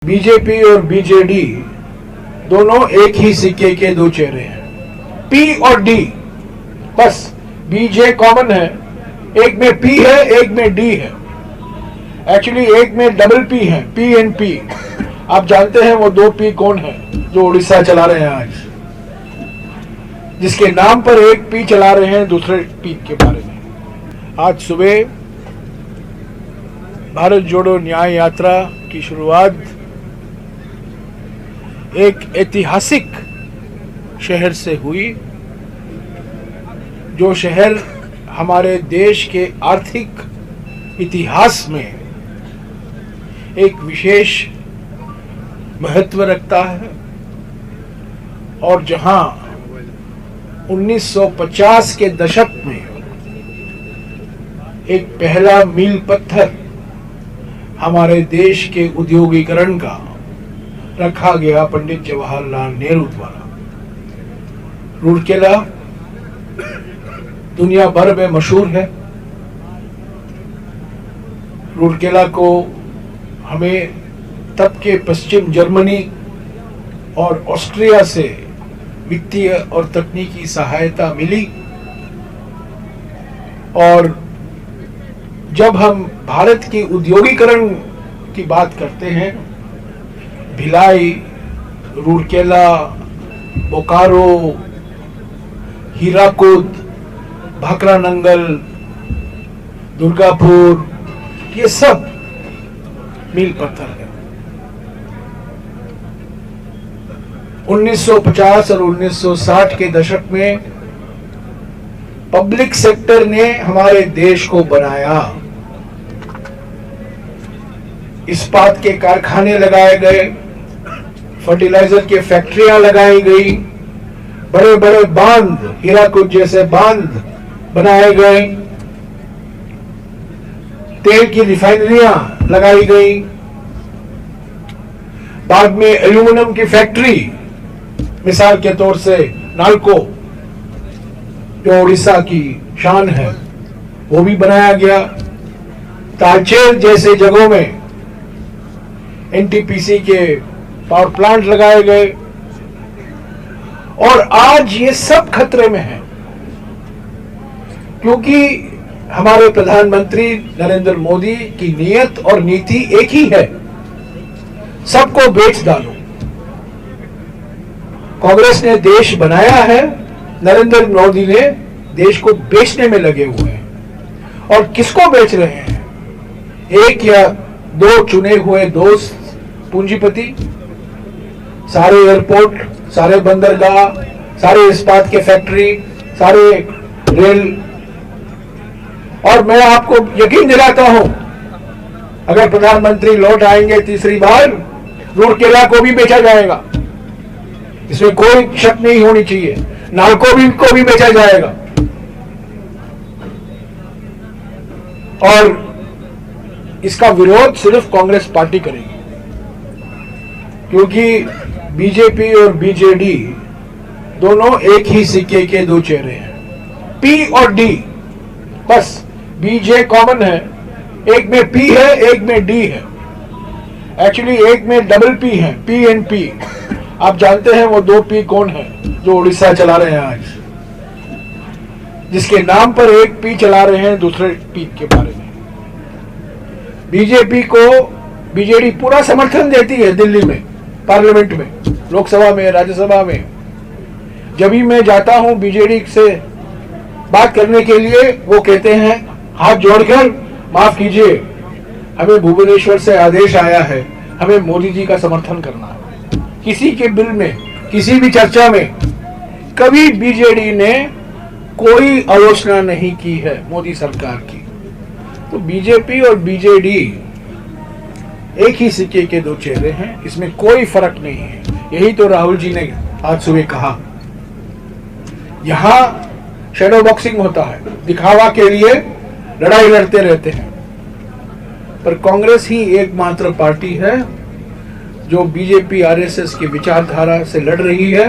BJP और BJD दोनों एक ही सिक्के के दो चेहरे हैं। पी और डी, बस बीजे कॉमन है, एक में पी है एक में डी है। एक्चुअली एक में डबल पी है, पी एंड पी। आप जानते हैं वो दो पी कौन है जो उड़ीसा चला रहे हैं आज, जिसके नाम पर एक पी चला रहे हैं दूसरे पी के बारे में। आज सुबह भारत जोड़ो न्याय यात्रा की शुरुआत एक ऐतिहासिक शहर से हुई, जो शहर हमारे देश के आर्थिक इतिहास में एक विशेष महत्व रखता है और जहां 1950 के दशक में एक पहला मील पत्थर हमारे देश के उद्योगीकरण का रखा गया पंडित जवाहरलाल नेहरू द्वारा। रूरकेला दुनिया भर में मशहूर है। रूरकेला को हमें तब के पश्चिम जर्मनी और ऑस्ट्रिया से वित्तीय और तकनीकी सहायता मिली, और जब हम भारत की उद्योगीकरण की बात करते हैं, भिलाई, रूरकेला, बोकारो, हीराकुद, भाखरा नंगल, दुर्गापुर, ये सब मील पत्थर है। 1950 और 1960 के दशक में पब्लिक सेक्टर ने हमारे देश को बनाया। इस्पात के कारखाने लगाए गए, फर्टिलाइजर की फैक्ट्रियां लगाई गई, बड़े बड़े बांध, हीराकुद जैसे बांध बनाए गए, तेल की रिफाइनरियां लगाई गई, बाद में एल्यूमिनियम की फैक्ट्री, मिसाल के तौर से नालको जो उड़ीसा की शान है, वो भी बनाया गया। तालचेर जैसे जगहों में एनटीपीसी के पावर प्लांट लगाए गए, और आज ये सब खतरे में है क्योंकि हमारे प्रधानमंत्री नरेंद्र मोदी की नीयत और नीति एक ही है, सबको बेच डालो। कांग्रेस ने देश बनाया है, नरेंद्र मोदी ने देश को बेचने में लगे हुए हैं। और किसको बेच रहे हैं? एक या दो चुने हुए दोस्त पूंजीपति, सारे एयरपोर्ट, सारे बंदरगाह, सारे इस्पात के फैक्ट्री, सारे रेल। और मैं आपको यकीन दिलाता हूं, अगर प्रधानमंत्री लौट आएंगे तीसरी बार, रूरकेला को भी बेचा जाएगा, इसमें कोई शक नहीं होनी चाहिए। नालको को भी बेचा जाएगा। और इसका विरोध सिर्फ कांग्रेस पार्टी करेगी, क्योंकि बीजेपी और बीजेडी दोनों एक ही सिक्के के दो चेहरे हैं। पी और डी, बस बीजे कॉमन है, एक में पी है एक में डी है। एक्चुअली एक में डबल पी है, पी एंड पी। आप जानते हैं वो दो पी कौन है जो उड़ीसा चला रहे हैं आज, जिसके नाम पर एक पी चला रहे हैं दूसरे पी के बारे में। बीजेपी को बीजेडी पूरा समर्थन देती है दिल्ली में, पार्लियामेंट में, लोकसभा में, राज्यसभा में। जब भी मैं जाता हूं बीजेडी से बात करने के लिए, वो कहते हैं हाथ जोड़कर, माफ कीजिए, हमें भुवनेश्वर से आदेश आया है, हमें मोदी जी का समर्थन करना है। किसी के बिल में, किसी भी चर्चा में कभी बीजेडी ने कोई आलोचना नहीं की है मोदी सरकार की। तो बीजेपी और बीजेडी एक ही सिक्के के दो चेहरे हैं, इसमें कोई फर्क नहीं है। यही तो राहुल जी ने आज सुबह कहा। यहां शैडो बॉक्सिंग होता है, दिखावा के लिए लड़ाई लड़ते रहते हैं, पर कांग्रेस ही एकमात्र पार्टी है जो बीजेपी आरएसएस की विचारधारा से लड़ रही है